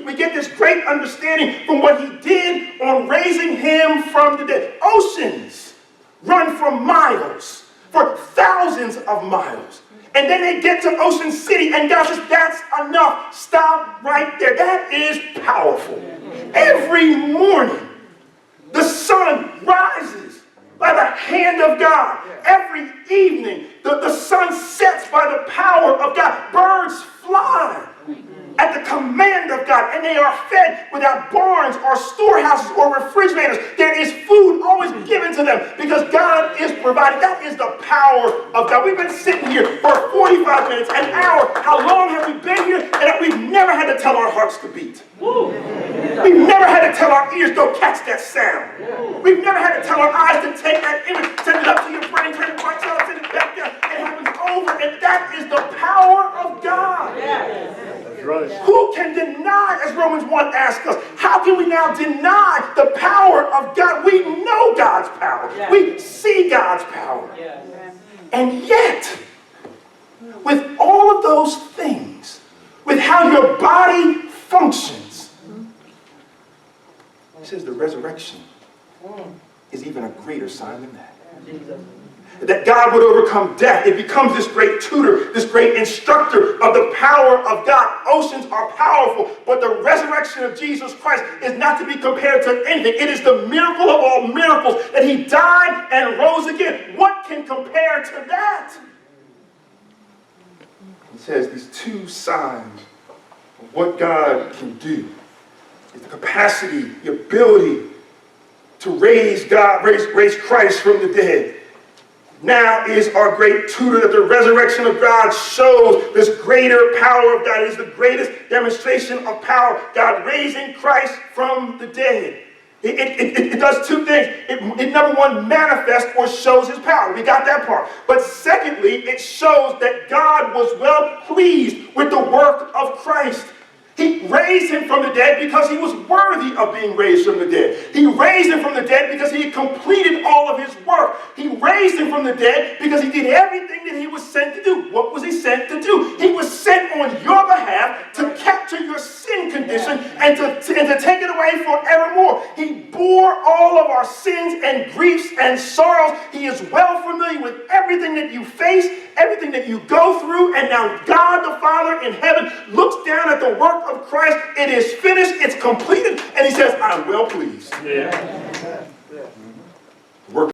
we get this great understanding from what he did on raising him from the dead. Oceans run for miles, for thousands of miles. And then they get to Ocean City, and God says, that's enough. Stop right there. That is powerful. Every morning, the sun rises by the hand of God. Every evening, the sun sets by the power of God. Birds fly at the command of God, and they are fed without barns or storehouses or refrigerators. There is food always given to them because God is providing. That is the power of God. We've been sitting here for 45 minutes, an hour. How long have we been here? And we've never had to tell our hearts to beat. We've never had to tell our ears, go catch that sound. We've never had to tell our eyes to take that image, send it up to your brain, turn it right side, send it back down. It happens over, and that is the power of God. Right. Who can deny, as Romans 1 asks us, how can we now deny the power of God? We know God's power. Yeah. We see God's power. Yeah. And yet, with all of those things, with how your body functions, it says the resurrection is even a greater sign than that. That God would overcome death. It becomes this great tutor, this great instructor of the power of God. Oceans are powerful, but the resurrection of Jesus Christ is not to be compared to anything. It is the miracle of all miracles that he died and rose again. What can compare to that? He says these two signs of what God can do is the capacity, the ability to raise Christ from the dead. Now is our great tutor that the resurrection of God shows this greater power of God. It is the greatest demonstration of power. God raising Christ from the dead. It does two things. It number one, manifests or shows his power. We got that part. But secondly, it shows that God was well pleased with the work of Christ. He raised him from the dead because he was worthy of being raised from the dead. He raised him from the dead because he had completed all of his work. He raised him from the dead because he did everything that he was sent to do. What was he sent to do? He was sent on your behalf to capture your sin condition and to take it away forevermore. He bore all of our sins and griefs and sorrows. He is well familiar with everything that you face, everything that you go through, and now God the Father in heaven looks down at the work of Christ. It is finished, it's completed, and he says, I'm well pleased. Yeah.